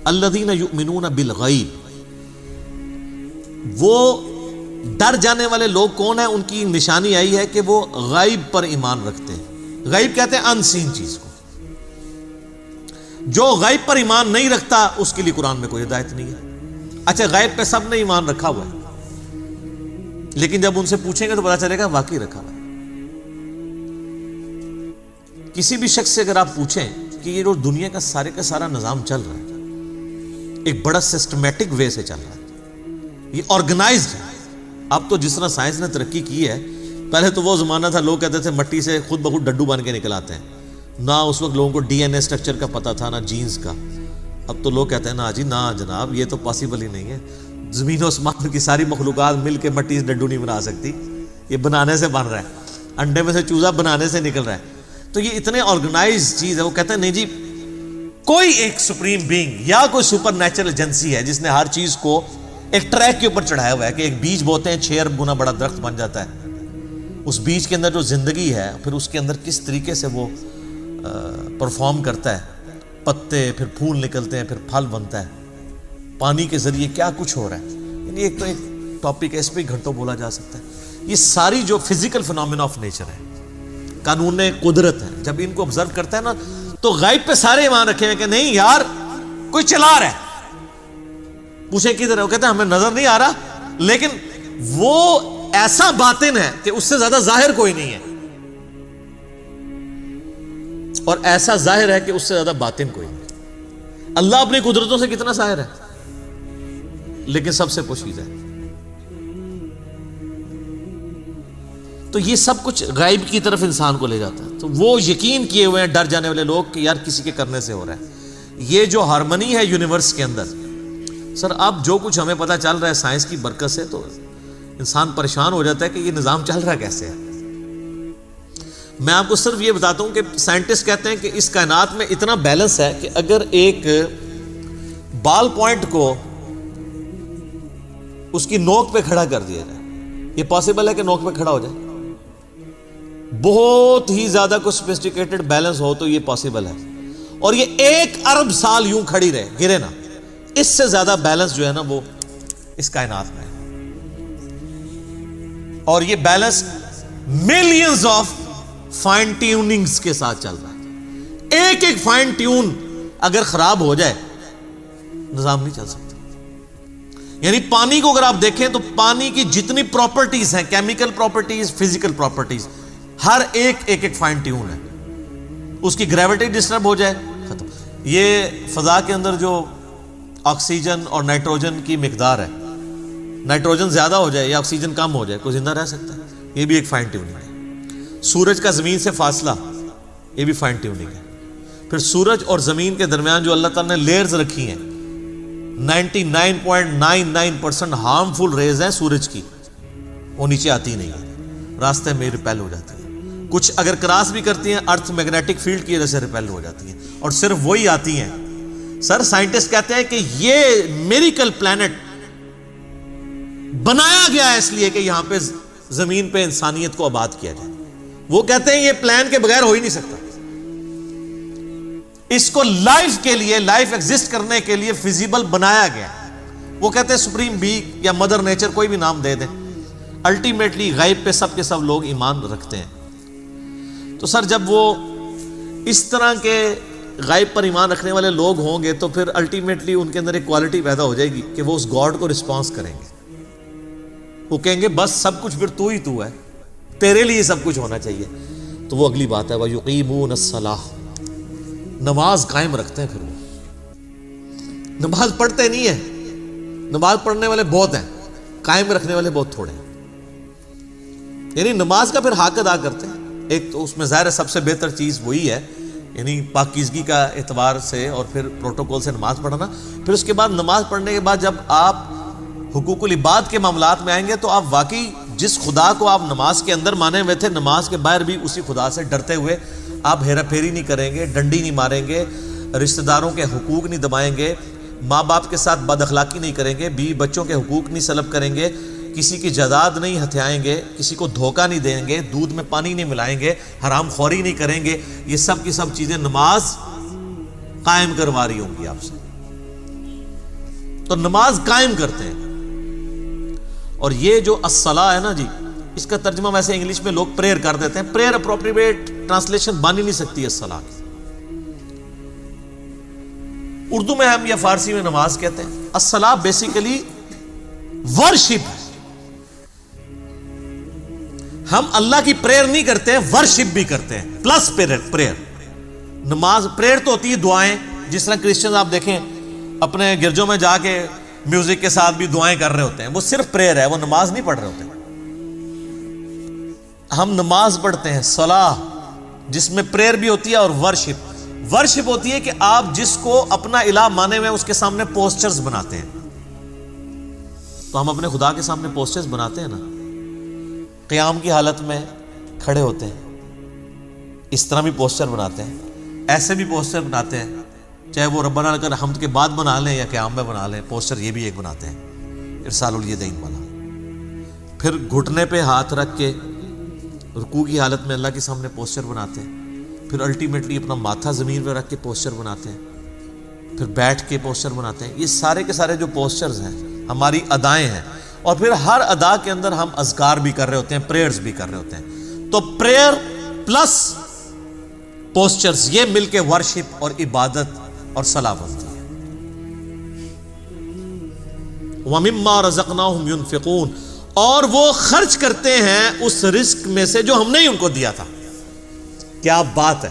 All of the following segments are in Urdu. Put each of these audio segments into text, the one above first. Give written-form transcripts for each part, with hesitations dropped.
الذین یؤمنون بالغیب، وہ ڈر جانے والے لوگ کون ہیں؟ ان کی نشانی آئی ہے کہ وہ غیب پر ایمان رکھتے ہیں۔ غیب کہتے ہیں ان سین چیز کو۔ جو غیب پر ایمان نہیں رکھتا اس کے لیے قرآن میں کوئی ہدایت نہیں ہے۔ اچھا، غیب پہ سب نے ایمان رکھا ہوا ہے، لیکن جب ان سے پوچھیں گے تو پتا چلے گا واقعی رکھا ہوا ہے۔ کسی بھی شخص سے اگر آپ پوچھیں کہ یہ جو دنیا کا سارے کا سارا نظام چل رہا ہے ایک بڑا سسٹمیٹک وے سے چل رہا ہے، یہ آرگنائزڈ ہے۔ اب تو جس طرح سائنس نے ترقی کی ہے، پہلے تو وہ زمانہ تھا لوگ کہتے تھے مٹی سے خود بخود ڈڈو بن کے نکل آتے ہیں، نہ اس وقت لوگوں کو ڈی این اے اسٹرکچر کا پتہ تھا، نہ جینز کا۔ اب تو لوگ کہتے ہیں نا جی، نہ جناب، یہ تو پاسبل ہی نہیں ہے، زمین و آسمان کی ساری مخلوقات مل کے مٹی سے ڈڈو نہیں بنا سکتی، یہ بنانے سے بن رہا ہے، انڈے میں سے چوزا بنانے سے نکل رہا ہے۔ تو یہ اتنے آرگنائز چیز ہے، وہ کہتے ہیں نہیں جی، کوئی ایک سپریم بینگ یا کوئی سپر نیچرل ایجنسی ہے جس نے ہر چیز کو ایک ٹریک کے اوپر چڑھایا ہوا ہے کہ ایک بیج بوتے ہیں 6 ارب گنا بڑا درخت بن جاتا ہے۔ اس بیج کے اندر جو زندگی ہے پھر اس کے اندر کس طریقے سے وہ پرفارم کرتا ہے، پتے، پھر پھول نکلتے ہیں، پھر پھل بنتا ہے، پانی کے ذریعے کیا کچھ ہو رہا ہے۔ یعنی ایک تو ایک ٹاپک ہے، اس پہ گھنٹوں بولا جا سکتا ہے۔ یہ ساری جو فزیکل فنومینا آف نیچر ہے، قانون قدرت ہے، جب ان کو آبزرو کرتا ہے نا تو غیب پہ سارے ایمان رکھے ہیں کہ نہیں یار کوئی چلا رہا ہے۔ پوچھیں کدھر ہے، وہ کہتے ہیں ہمیں نظر نہیں آ رہا، لیکن وہ ایسا باطن ہے کہ اس سے زیادہ ظاہر کوئی نہیں ہے، اور ایسا ظاہر ہے کہ اس سے زیادہ باطن کوئی نہیں۔ اللہ اپنی قدرتوں سے کتنا ظاہر ہے، لیکن سب سے پوشیدہ ہے۔ تو یہ سب کچھ غیب کی طرف انسان کو لے جاتا ہے۔ تو وہ یقین کیے ہوئے ہیں ڈر جانے والے لوگ کہ یار کسی کے کرنے سے ہو رہا ہے۔ یہ جو ہارمنی ہے یونیورس کے اندر، سر اب جو کچھ ہمیں پتہ چل رہا ہے سائنس کی برکت سے، تو انسان پریشان ہو جاتا ہے کہ یہ نظام چل رہا کیسے ہے۔ میں آپ کو صرف یہ بتاتا ہوں کہ سائنٹسٹ کہتے ہیں کہ اس کائنات میں اتنا بیلنس ہے کہ اگر ایک بال پوائنٹ کو اس کی نوک پہ کھڑا کر دیا جائے، یہ پاسبل ہے کہ نوک پہ کھڑا ہو جائے؟ بہت ہی زیادہ کوئی سوفسٹیکیٹڈ بیلنس ہو تو یہ پاسبل ہے، اور یہ 1 ارب سال یوں کھڑی رہے، گرے نا۔ اس سے زیادہ بیلنس جو ہے نا وہ اس کائنات میں ہے، اور یہ balance millions of fine tunings کے ساتھ چل رہا ہے۔ ایک ایک فائن ٹیون اگر خراب ہو جائے نظام نہیں چل سکتا۔ یعنی پانی کو اگر آپ دیکھیں تو پانی کی جتنی پراپرٹیز ہیں، کیمیکل پراپرٹیز، فزیکل پراپرٹیز، ہر ایک فائن ٹیون ہے۔ اس کی گریوٹی ڈسٹرب ہو جائے ختم۔ یہ فضا کے اندر جو آکسیجن اور نائٹروجن کی مقدار ہے، نائٹروجن زیادہ ہو جائے یا آکسیجن کم ہو جائے، کوئی زندہ رہ سکتا ہے؟ یہ بھی ایک فائن ٹیوننگ ہے۔ سورج کا زمین سے فاصلہ، یہ بھی فائن ٹیوننگ ہے۔ پھر سورج اور زمین کے درمیان جو اللہ تعالیٰ نے لیئرز رکھی ہیں، 99.99% ہارمفل ریز ہیں سورج کی، وہ نیچے آتی نہیں ہے، راستے میں ریپیل ہو جاتی ہیں۔ کچھ اگر کراس بھی کرتی ہیں ارتھ میگنیٹک فیلڈ کی وجہ سے ریپیل ہو جاتی ہیں، اور صرف وہی آتی ہیں۔ سر سائنٹسٹ کہتے ہیں کہ یہ میریکل پلانٹ بنایا گیا ہے اس لیے کہ یہاں پہ زمین پہ انسانیت کو آباد کیا جائے۔ وہ کہتے ہیں یہ پلان کے بغیر ہو ہی نہیں سکتا، اس کو لائف کے لیے، لائف ایگزسٹ کرنے کے لیے فیزیبل بنایا گیا ہے۔ وہ کہتے ہیں سپریم بینگ یا مدر نیچر، کوئی بھی نام دے دیں، الٹیمیٹلی غیب پہ سب کے سب لوگ ایمان رکھتے ہیں۔ تو سر جب وہ اس طرح کے غیب پر ایمان رکھنے والے لوگ ہوں گے تو پھر الٹیمیٹلی ان کے اندر ایک کوالٹی پیدا ہو جائے گی کہ وہ اس گاڈ کو رسپانس کریں گے۔ وہ کہیں گے بس سب کچھ پھر تو ہی تو ہے، تیرے لیے سب کچھ ہونا چاہیے۔ تو وہ اگلی بات ہے، وَيُقِيمُونَ الصَّلَاةَ، نماز قائم رکھتے ہیں۔ پھر وہ نماز پڑھتے نہیں ہیں، نماز پڑھنے والے بہت ہیں، قائم رکھنے والے بہت تھوڑے ہیں۔ یعنی نماز کا پھر حق ادا کرتے ہیں۔ ایک تو اس میں ظاہر ہے سب سے بہتر چیز وہی ہے، یعنی پاکیزگی کا اعتبار سے اور پھر پروٹوکول سے نماز پڑھنا۔ پھر اس کے بعد نماز پڑھنے کے بعد جب آپ حقوق العباد کے معاملات میں آئیں گے تو آپ واقعی جس خدا کو آپ نماز کے اندر مانے ہوئے تھے، نماز کے باہر بھی اسی خدا سے ڈرتے ہوئے آپ ہیرا پھیری نہیں کریں گے، ڈنڈی نہیں ماریں گے، رشتہ داروں کے حقوق نہیں دبائیں گے، ماں باپ کے ساتھ بد اخلاقی نہیں کریں گے، بیوی بچوں کے حقوق نہیں سلب کریں گے، کسی کی جائیداد نہیں ہتھیائیں گے، کسی کو دھوکہ نہیں دیں گے، دودھ میں پانی نہیں ملائیں گے، حرام خوری نہیں کریں گے۔ یہ سب کی سب چیزیں نماز قائم کروا رہی ہوں گی آپ سے۔ تو نماز قائم کرتے ہیں. اور یہ جو الصلاۃ ہے نا جی، اس کا ترجمہ ویسے انگلش میں لوگ پریئر کر دیتے ہیں. پریئر اپروپریٹ ٹرانسلیشن بن ہی نہیں سکتی الصلاۃ کی. اردو میں ہم یا فارسی میں نماز کہتے ہیں. الصلاۃ بیسیکلی ورشپ ہے. ہم اللہ کی پریئر نہیں کرتے ہیں، ورشپ بھی کرتے ہیں پلس پریئر. نماز پریئر تو ہوتی ہے دعائیں، جس طرح کرسچنز آپ دیکھیں اپنے گرجوں میں جا کے میوزک کے ساتھ بھی دعائیں کر رہے ہوتے ہیں، وہ صرف پریئر ہے، وہ نماز نہیں پڑھ رہے ہوتے. ہم نماز پڑھتے ہیں صلاح، جس میں پریئر بھی ہوتی ہے اور ورشپ. ورشپ ہوتی ہے کہ آپ جس کو اپنا الہ مانے ہوئے اس کے سامنے پوسچرز بناتے ہیں. تو ہم اپنے خدا کے سامنے پوسچرز بناتے ہیں نا، قیام کی حالت میں کھڑے ہوتے ہیں، اس طرح بھی پوسچر بناتے ہیں، ایسے بھی پوسچر بناتے ہیں، چاہے وہ ربنا لک الحمد کے بعد بنا لیں یا قیام میں بنا لیں. پوسچر یہ بھی ایک بناتے ہیں ارسال الیدین والا. پھر گھٹنے پہ ہاتھ رکھ کے رکوع کی حالت میں اللہ کے سامنے پوسچر بناتے ہیں. پھر الٹیمیٹلی اپنا ماتھا زمین پہ رکھ کے پوسچر بناتے ہیں. پھر بیٹھ کے پوسچر بناتے ہیں. یہ سارے کے سارے جو پوسچرز ہیں ہماری ادائیں ہیں. اور پھر ہر ادا کے اندر ہم اذکار بھی کر رہے ہوتے ہیں، پریئرز بھی کر رہے ہوتے ہیں. تو پریئر پلس پوسچرز یہ مل کے ورشپ اور عبادت اور صلاح بنتی ہے. وَمِمَّا رَزَقْنَاهُمْ يُنْفِقُونَ، اور وہ خرچ کرتے ہیں اس رزق میں سے جو ہم نے ہی ان کو دیا تھا. کیا بات ہے،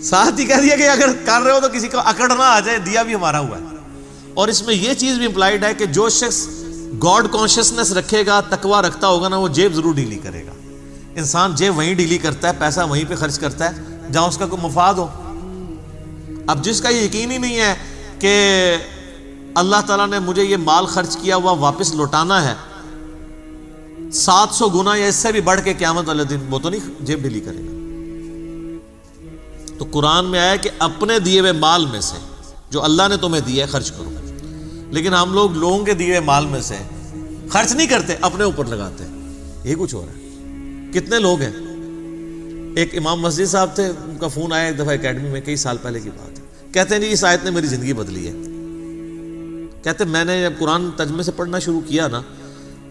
ساتھ ہی کہہ دیا کہ اگر کر رہے ہو تو کسی کو اکڑ نہ آ جائے، دیا بھی ہمارا ہوا ہے. اور اس میں یہ چیز بھی امپلائڈ ہے کہ جو شخص گاڈ کانشیسنس رکھے گا، تقوی رکھتا ہوگا نا، وہ جیب ضرور ڈیلی کرے گا. انسان جیب وہیں ڈیلی کرتا ہے، پیسہ وہیں پہ خرچ کرتا ہے جہاں اس کا کوئی مفاد ہو. اب جس کا یہ یقین ہی نہیں ہے کہ اللہ تعالیٰ نے مجھے یہ مال خرچ کیا ہوا واپس لوٹانا ہے 700 گنا یا اس سے بھی بڑھ کے قیامت والے دن، وہ تو نہیں جیب ڈیلی کرے گا. تو قرآن میں آیا کہ اپنے دیے ہوئے مال میں سے جو اللہ نے تمہیں دیا ہے خرچ کرو. لیکن ہم لوگ لوگوں کے دیے ہوئے مال میں سے خرچ نہیں کرتے، اپنے اوپر لگاتے ہیں. یہ کچھ ہو رہا ہے. کتنے لوگ ہیں، ایک امام مسجد صاحب تھے، ان کا فون آیا ایک دفعہ اکیڈمی میں، کئی سال پہلے کی بات ہے. کہتے ہیں جی اس آیت نے میری زندگی بدلی ہے. کہتے ہیں میں نے جب قرآن ترجمے سے پڑھنا شروع کیا نا،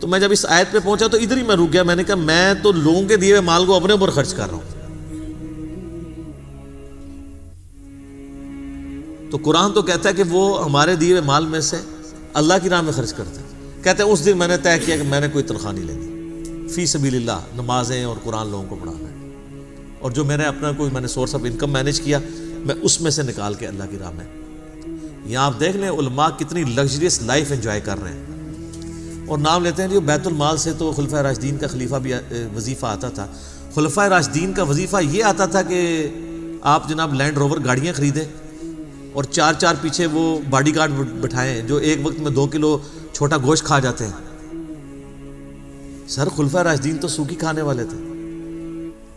تو میں جب اس آیت پہ پہنچا تو ادھر ہی میں رک گیا. میں نے کہا میں تو لوگوں کے دیے ہوئے مال کو اپنے اوپر خرچ کر رہا ہوں. تو قرآن تو کہتا ہے کہ وہ ہمارے دیے ہوئے مال میں سے اللہ کی راہ میں خرچ کرتا ہے. کہتے ہیں اس دن میں نے طے کیا کہ میں نے کوئی تنخواہ نہیں لینی، فی سبیل اللہ نمازیں اور قرآن لوگوں کو پڑھانا ہے. اور جو میں نے اپنا کوئی میں نے سورس آف انکم مینیج کیا، میں اس میں سے نکال کے اللہ کی راہ میں. یہاں آپ دیکھ لیں علماء کتنی لگژریس لائف انجوائے کر رہے ہیں. اور نام لیتے ہیں جو بیت المال سے تو خلفائے راشدین کا خلیفہ بھی وظیفہ آتا تھا. خلفائے راشدین کا وظیفہ یہ آتا تھا کہ آپ جناب لینڈ روور گاڑیاں خریدیں اور 4 پیچھے وہ باڈی گارڈ بٹھائیں جو ایک وقت میں 2 کلو چھوٹا گوشت کھا جاتے ہیں. سر خلفائے راشدین تو سوکھی کھانے والے تھے.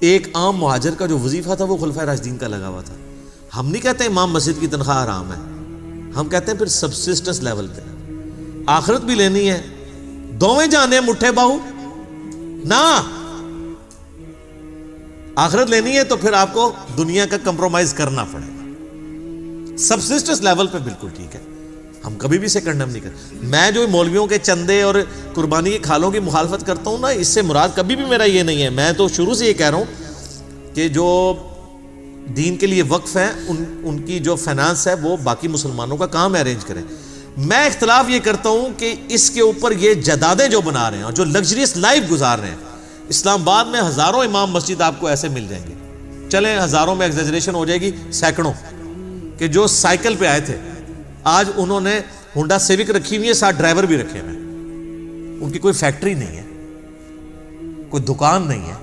ایک عام مہاجر کا جو وظیفہ تھا وہ خلفائے راشدین کا لگا ہوا تھا. ہم نہیں کہتے امام مسجد کی تنخواہ حرام ہے، ہم کہتے ہیں پھر سبسسٹنس لیول پہ آخرت بھی لینی ہے. دوویں جانے مٹھے باہو نہ، آخرت لینی ہے تو پھر آپ کو دنیا کا کمپرومائز کرنا پڑے گا. سبسسٹنس لیول پہ بالکل ٹھیک ہے، ہم کبھی بھی اسے کنڈم نہیں کرتے. میں جو مولویوں کے چندے اور قربانی کے کھالوں کی مخالفت کرتا ہوں نا، اس سے مراد کبھی بھی میرا یہ نہیں ہے. میں تو شروع سے یہ کہہ رہا ہوں کہ جو دین کے لیے وقف ہیں ان کی جو فائنانس ہے وہ باقی مسلمانوں کا کام ارینج کریں. میں اختلاف یہ کرتا ہوں کہ اس کے اوپر یہ جدادیں جو بنا رہے ہیں اور جو لگژریس لائف گزار رہے ہیں. اسلام آباد میں ہزاروں امام مسجد آپ کو ایسے مل جائیں گے، چلیں ہزاروں میں ایگزیجریشن ہو جائے گی، سینکڑوں کہ جو سائیکل پہ آئے تھے آج انہوں نے ہونڈا سیوک رکھی ہوئی ہے، ساتھ ڈرائیور بھی رکھے ہوئے ہیں. ان کی کوئی فیکٹری نہیں ہے، کوئی دکان نہیں ہے.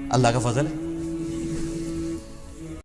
اللہ کا فضل ہے.